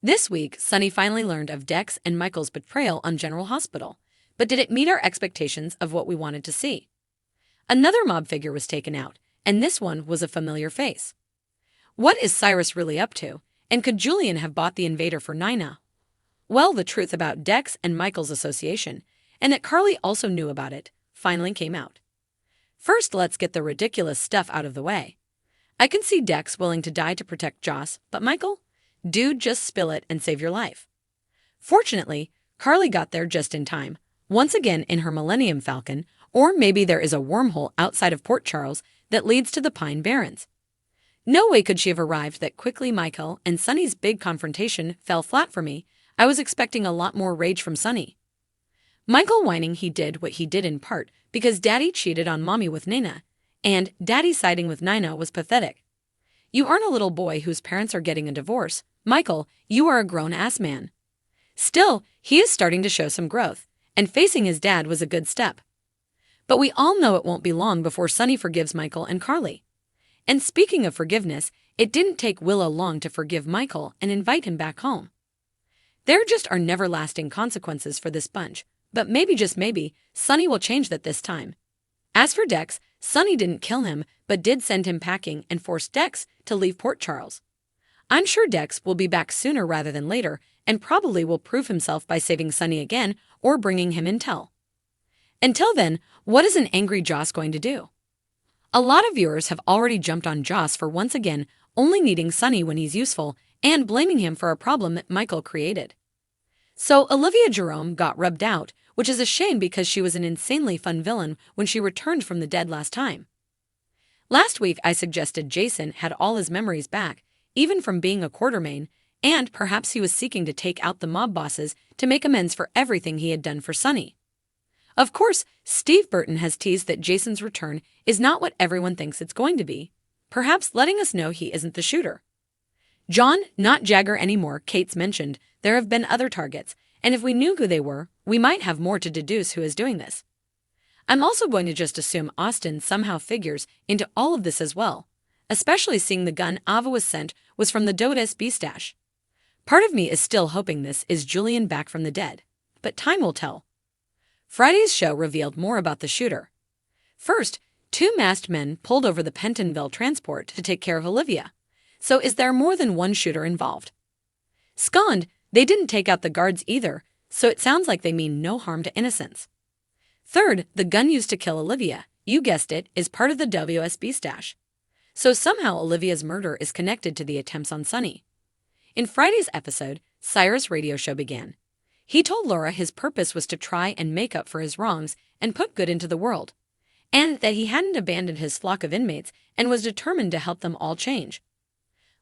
This week, Sonny finally learned of Dex and Michael's betrayal on General Hospital. But did it meet our expectations of what we wanted to see? Another mob figure was taken out, and this one was a familiar face. What is Cyrus really up to, and could Julian have bought the invader for Nina? Well, the truth about Dex and Michael's association, and that Carly also knew about it, finally came out. First, let's get the ridiculous stuff out of the way. I can see Dex willing to die to protect Joss, but Michael? Dude, just spill it and save your life. Fortunately, Carly got there just in time, once again in her Millennium Falcon, or maybe there is a wormhole outside of Port Charles that leads to the Pine Barrens. No way could she have arrived that quickly. Michael and Sonny's big confrontation fell flat for me. I was expecting a lot more rage from Sonny. Michael whining he did what he did in part because Daddy cheated on Mommy with Nina, and Daddy siding with Nina was pathetic. You aren't a little boy whose parents are getting a divorce. Michael, you are a grown-ass man. Still, he is starting to show some growth, and facing his dad was a good step. But we all know it won't be long before Sonny forgives Michael and Carly. And speaking of forgiveness, it didn't take Willow long to forgive Michael and invite him back home. There just are never lasting consequences for this bunch, but maybe, just maybe, Sonny will change that this time. As for Dex, Sonny didn't kill him, but did send him packing and force Dex to leave Port Charles. I'm sure Dex will be back sooner rather than later, and probably will prove himself by saving Sonny again or bringing him intel. Until then, what is an angry Joss going to do? A lot of viewers have already jumped on Joss for once again only needing Sonny when he's useful and blaming him for a problem that Michael created. So Olivia Jerome got rubbed out, which is a shame because she was an insanely fun villain when she returned from the dead last time. Last week I suggested Jason had all his memories back, even from being a Quartermain, and perhaps he was seeking to take out the mob bosses to make amends for everything he had done for Sonny. Of course, Steve Burton has teased that Jason's return is not what everyone thinks it's going to be, perhaps letting us know he isn't the shooter. John, not Jagger anymore. Kate's mentioned there have been other targets, and if we knew who they were, we might have more to deduce who is doing this. I'm also going to just assume Austin somehow figures into all of this as well, especially seeing the gun Ava was sent was from the Dodes B stash. Part of me is still hoping this is Julian back from the dead, but time will tell. Friday's show revealed more about the shooter. First, two masked men pulled over the Pentonville transport to take care of Olivia. So is there more than one shooter involved? Scond, they didn't take out the guards either, so it sounds like they mean no harm to innocents. Third, the gun used to kill Olivia, you guessed it, is part of the WSB stash. So somehow Olivia's murder is connected to the attempts on Sonny. In Friday's episode, Cyrus' radio show began. He told Laura his purpose was to try and make up for his wrongs and put good into the world, and that he hadn't abandoned his flock of inmates and was determined to help them all change.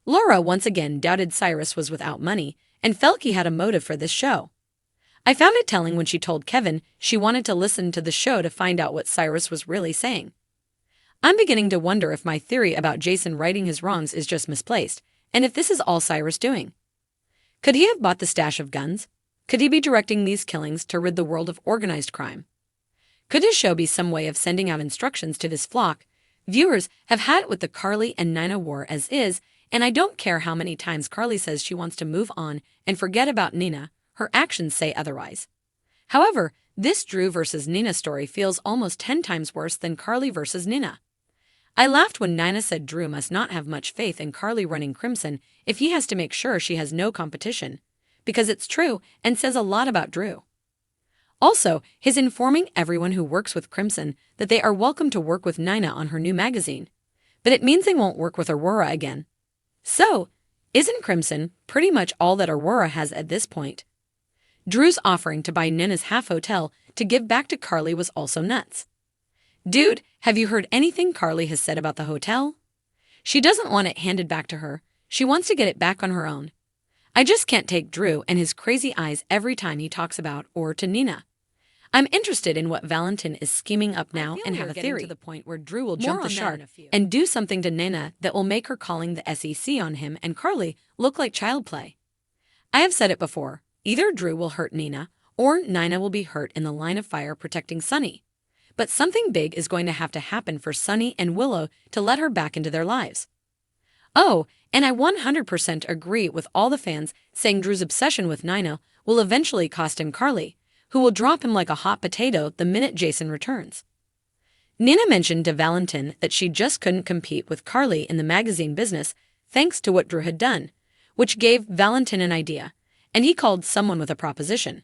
Laura once again doubted Cyrus was without money and felt he had a motive for this show. I found it telling when she told Kevin she wanted to listen to the show to find out what Cyrus was really saying. I'm beginning to wonder if my theory about Jason righting his wrongs is just misplaced, and if this is all Cyrus doing. Could he have bought the stash of guns? Could he be directing these killings to rid the world of organized crime? Could his show be some way of sending out instructions to this flock? Viewers have had it with the Carly and Nina war as is, and I don't care how many times Carly says she wants to move on and forget about Nina, her actions say otherwise. However, this Drew versus Nina story feels almost 10 times worse than Carly versus Nina. I laughed when Nina said Drew must not have much faith in Carly running Crimson if he has to make sure she has no competition, because it's true and says a lot about Drew. Also, his informing everyone who works with Crimson that they are welcome to work with Nina on her new magazine, but it means they won't work with Aurora again. So, isn't Crimson pretty much all that Aurora has at this point? Drew's offering to buy Nina's half hotel to give back to Carly was also nuts. Dude, have you heard anything Carly has said about the hotel? She doesn't want it handed back to her. She wants to get it back on her own. I just can't take Drew and his crazy eyes every time he talks about or to Nina. I'm interested in what Valentin is scheming up now and have a theory to the point where Drew will jump the shark and do something to Nina that will make her calling the SEC on him and Carly look like child play. I have said it before, either Drew will hurt Nina or Nina will be hurt in the line of fire protecting Sonny. But something big is going to happen for Sonny and Willow to let her back into their lives. Oh, and I 100% agree with all the fans saying Drew's obsession with Nina will eventually cost him Carly, who will drop him like a hot potato the minute Jason returns. Nina mentioned to Valentin that she just couldn't compete with Carly in the magazine business thanks to what Drew had done, which gave Valentin an idea, and he called someone with a proposition.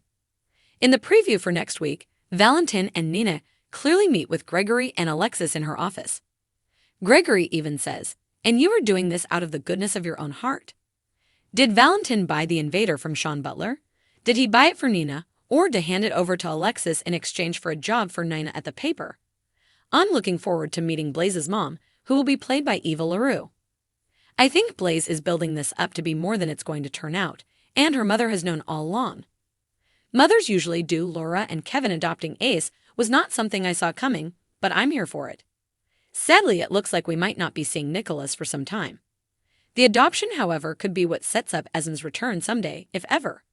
In the preview for next week, Valentin and Nina clearly meet with Gregory and Alexis in her office. Gregory even says, "And you are doing this out of the goodness of your own heart." Did Valentin buy the Invader from Sean Butler? Did he buy it for Nina, or to hand it over to Alexis in exchange for a job for Nina at the paper? I'm looking forward to meeting Blaze's mom, who will be played by Eva LaRue. I think Blaze is building this up to be more than it's going to turn out, and her mother has known all along. Mothers usually do. Laura and Kevin adopting Ace was not something I saw coming, but I'm here for it. Sadly, it looks like we might not be seeing Nicholas for some time. The adoption, however, could be what sets up Esm's return someday, if ever.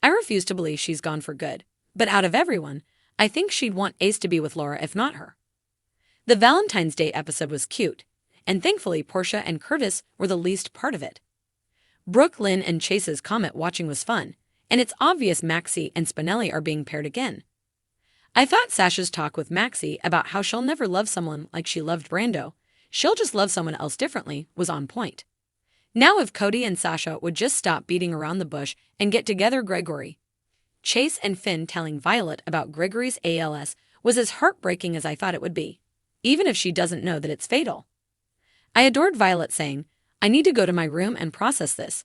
I refuse to believe she's gone for good, but out of everyone, I think she'd want Ace to be with Laura if not her. The Valentine's Day episode was cute, and thankfully Portia and Curtis were the least part of it. Brooke, Lynn, and Chase's comet watching was fun, and it's obvious Maxie and Spinelli are being paired again. I thought Sasha's talk with Maxie about how she'll never love someone like she loved Brando, she'll just love someone else differently, was on point. Now if Cody and Sasha would just stop beating around the bush and get together. Gregory, Chase, and Finn telling Violet about Gregory's ALS was as heartbreaking as I thought it would be, even if she doesn't know that it's fatal. I adored Violet saying, "I need to go to my room and process this."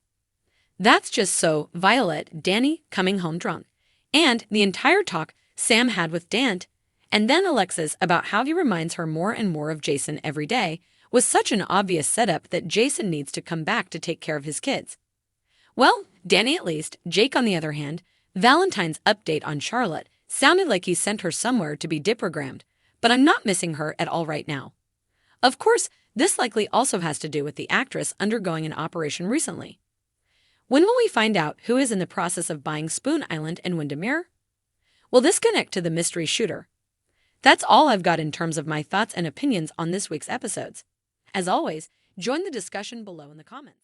That's just so Violet, Danny coming home drunk, and the entire talk Sam had with Dant, and then Alexis about how he reminds her more and more of Jason every day, was such an obvious setup that Jason needs to come back to take care of his kids. Well, Danny at least. Jake, on the other hand, Valentine's update on Charlotte sounded like he sent her somewhere to be diprogrammed, but I'm not missing her at all right now. Of course, this likely also has to do with the actress undergoing an operation recently. When will we find out who is in the process of buying Spoon Island and Windermere? Will this connect to the mystery shooter? That's all I've got in terms of my thoughts and opinions on this week's episodes. As always, join the discussion below in the comments.